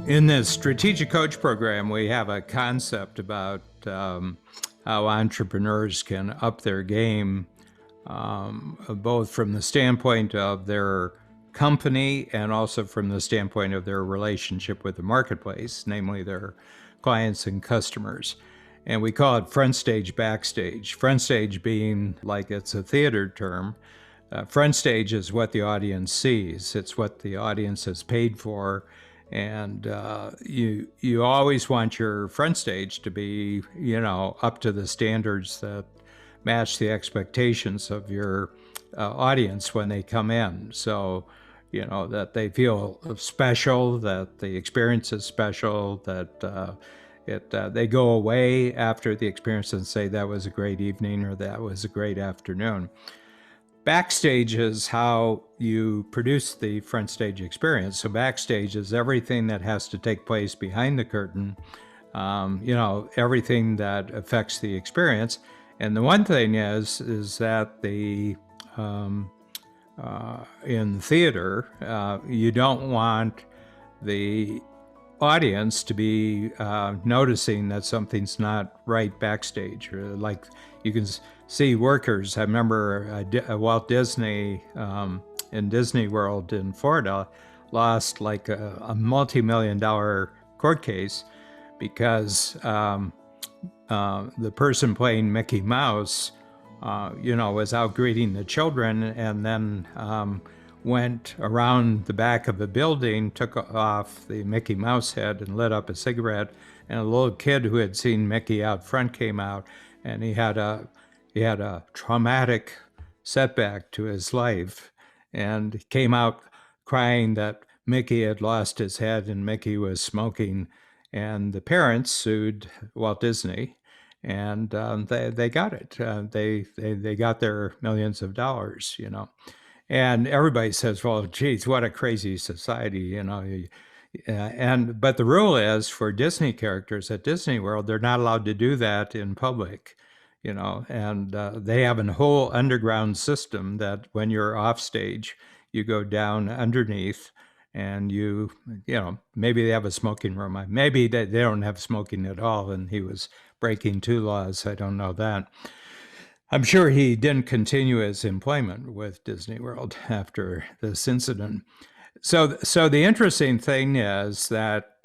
In this strategic coach program, we have a concept about how entrepreneurs can up their game, both from the standpoint of their company and also from the standpoint of their relationship with the marketplace, namely their clients and customers. And we call it front stage, backstage. Front stage being like it's a theater term. Front stage is what the audience sees. It's what the audience has paid for. And you always want your front stage to be, up to the standards that match the expectations of your audience when they come in. So, that they feel special, that the experience is special, that they go away after the experience and say that was a great evening or that was a great afternoon. Backstage is how you produce the front stage experience. So backstage is everything that has to take place behind the curtain, everything that affects the experience. And the one thing is that in theater, you don't want the audience to be noticing that something's not right backstage. Or like you can see workers. I remember Walt Disney in Disney World in Florida lost like a multi-million-dollar court case because the person playing Mickey Mouse, was out greeting the children and then went around the back of a building, took off the Mickey Mouse head and lit up a cigarette, and a little kid who had seen Mickey out front came out, and he had a traumatic setback to his life and came out crying that Mickey had lost his head and Mickey was smoking, and the parents sued Walt Disney, and they got it. They got their millions of dollars, And everybody says, well, geez, what a crazy society, but the rule is for Disney characters at Disney World, they're not allowed to do that in public, and they have a whole underground system that when you're off stage, you go down underneath and maybe they have a smoking room. Maybe they don't have smoking at all. And he was breaking two laws. I don't know that. I'm sure he didn't continue his employment with Disney World after this incident. So the interesting thing is that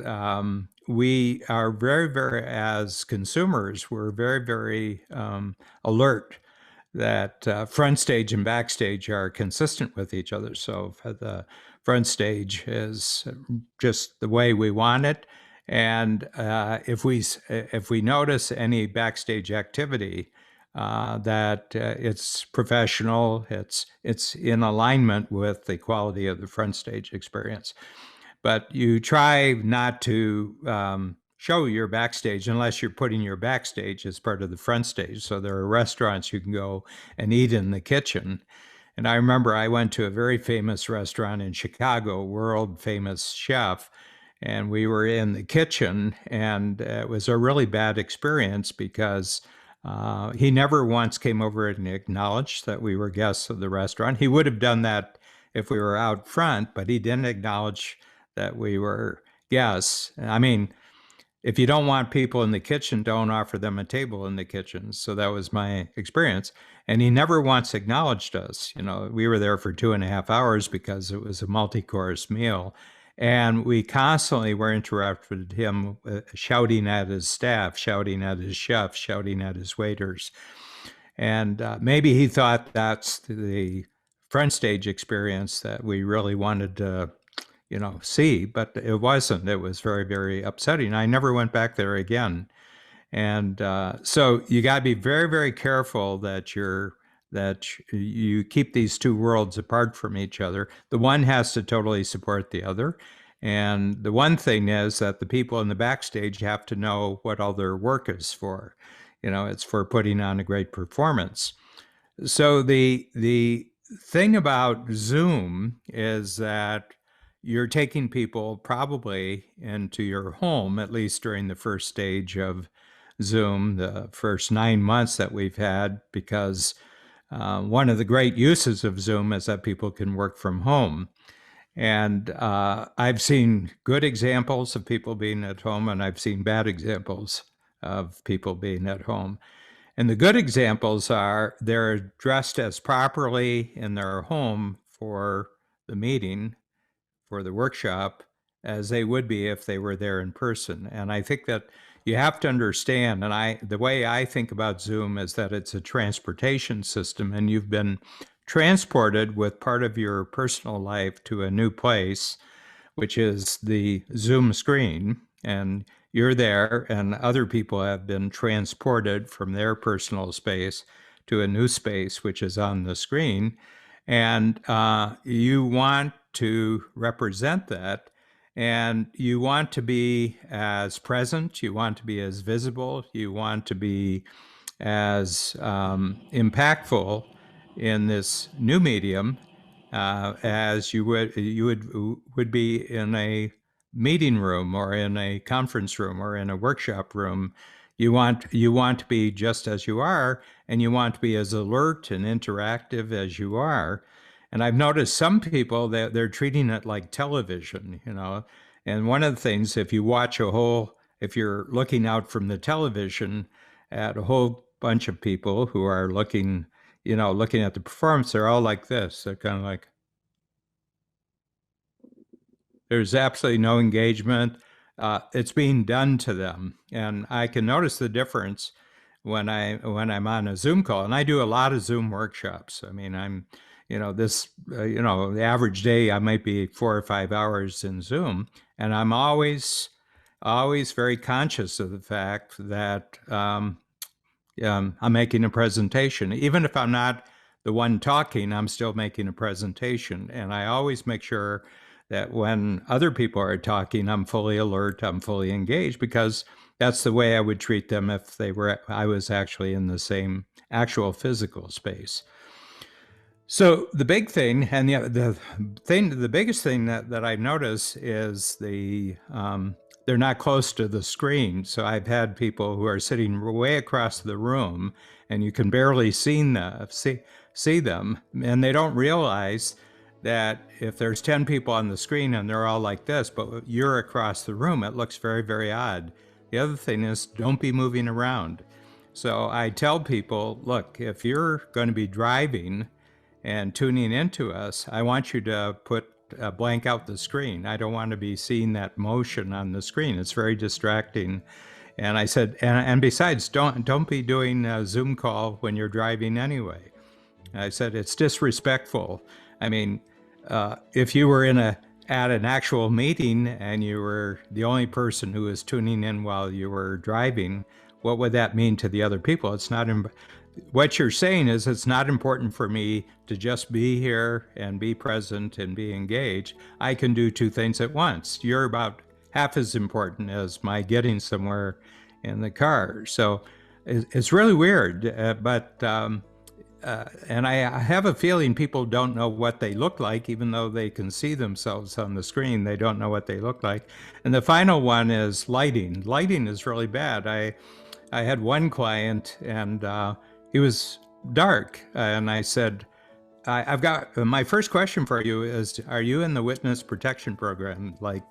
we are very, very, as consumers, we're very, very alert that front stage and backstage are consistent with each other. So the front stage is just the way we want it. And if we notice any backstage activity, that it's professional, it's in alignment with the quality of the front stage experience. But you try not to show your backstage unless you're putting your backstage as part of the front stage. So there are restaurants you can go and eat in the kitchen. And I remember I went to a very famous restaurant in Chicago, world famous chef, and we were in the kitchen, and it was a really bad experience because he never once came over and acknowledged that we were guests of the restaurant. He would have done that if we were out front, but he didn't acknowledge that we were guests. I mean, if you don't want people in the kitchen, don't offer them a table in the kitchen. So that was my experience. And he never once acknowledged us. We were there for 2.5 hours because it was a multi-course meal. And we constantly were interrupted with him shouting at his staff, shouting at his chef, shouting at his waiters. And maybe he thought that's the front stage experience that we really wanted to, see, but it wasn't. It was very, very upsetting. I never went back there again. And so you got to be very, very careful that you keep these two worlds apart from each other. The one has to totally support the other. And the one thing is that the people in the backstage have to know what all their work is for. It's for putting on a great performance. So the thing about Zoom is that you're taking people probably into your home, at least during the first stage of Zoom, the first 9 months that we've had, because one of the great uses of Zoom is that people can work from home. And I've seen good examples of people being at home, and I've seen bad examples of people being at home. And the good examples are they're dressed as properly in their home for the meeting, for the workshop, as they would be if they were there in person. And I think that you have to understand, and the way I think about Zoom is that it's a transportation system, and you've been transported with part of your personal life to a new place, which is the Zoom screen. And you're there, and other people have been transported from their personal space to a new space, which is on the screen. And you want to represent that, and you want to be as present, you want to be as visible, you want to be as impactful in this new medium as you would be in a meeting room or in a conference room or in a workshop room. You want to be just as you are, and you want to be as alert and interactive as you are. And I've noticed some people that they're treating it like television, And one of the things, if you're looking out from the television at a whole bunch of people who are looking at the performance, they're all like this. They're kind of like, there's absolutely no engagement. It's being done to them, and I can notice the difference when I'm on a Zoom call. And I do a lot of Zoom workshops. I mean, the average day I might be 4 or 5 hours in Zoom, and I'm always very conscious of the fact that I'm making a presentation. Even if I'm not the one talking, I'm still making a presentation. And I always make sure that when other people are talking, I'm fully alert, I'm fully engaged, because that's the way I would treat them if I was actually in the same actual physical space. So the big thing, and the biggest thing that I notice is they're not close to the screen. So I've had people who are sitting way across the room, and you can barely see them, and they don't realize that if there's 10 people on the screen and they're all like this, but you're across the room, it looks very, very odd. The other thing is, don't be moving around. So I tell people, look, if you're going to be driving and tuning into us, I want you to blank out the screen. I don't want to be seeing that motion on the screen. It's very distracting. And I said, and besides, don't be doing a Zoom call when you're driving anyway. I said, it's disrespectful. I mean, if you were at an actual meeting and you were the only person who was tuning in while you were driving, what would that mean to the other people? What you're saying is, it's not important for me to just be here and be present and be engaged. I can do two things at once. You're about half as important as my getting somewhere in the car. So it's really weird, and I have a feeling people don't know what they look like, even though they can see themselves on the screen. They don't know what they look like. And the final one is lighting. Lighting is really bad. I had one client, and he was dark, and I said, I've got my first question for you is, are you in the witness protection program? I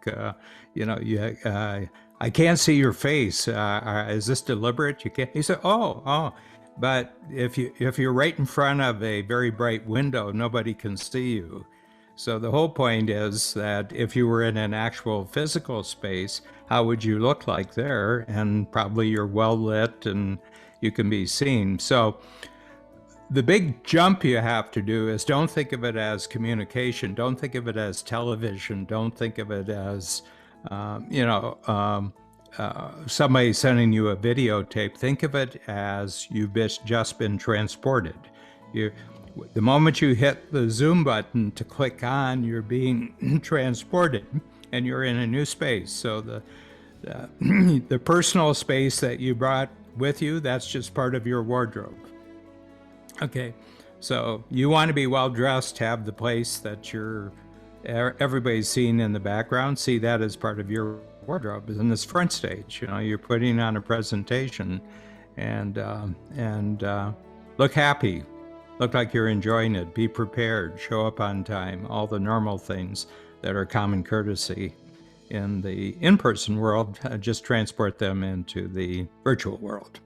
can't see your face. Is this deliberate? You can't. He said, oh. But if you're right in front of a very bright window, nobody can see you. So the whole point is that if you were in an actual physical space, how would you look like there? And probably you're well lit and you can be seen. So the big jump you have to do is, don't think of it as communication. Don't think of it as television. Don't think of it as, somebody sending you a videotape. Think of it as you've just been transported. The moment you hit the Zoom button to click on, you're being transported, and you're in a new space. So the personal space that you brought with you, that's just part of your wardrobe. Okay, so you want to be well dressed, have the place that everybody's seeing in the background, see that as part of your wardrobe. In this front stage, you're putting on a presentation, and look happy, Look like you're enjoying it. Be prepared. Show up on time. All the normal things that are common courtesy in the in-person world, just transport them into the virtual world.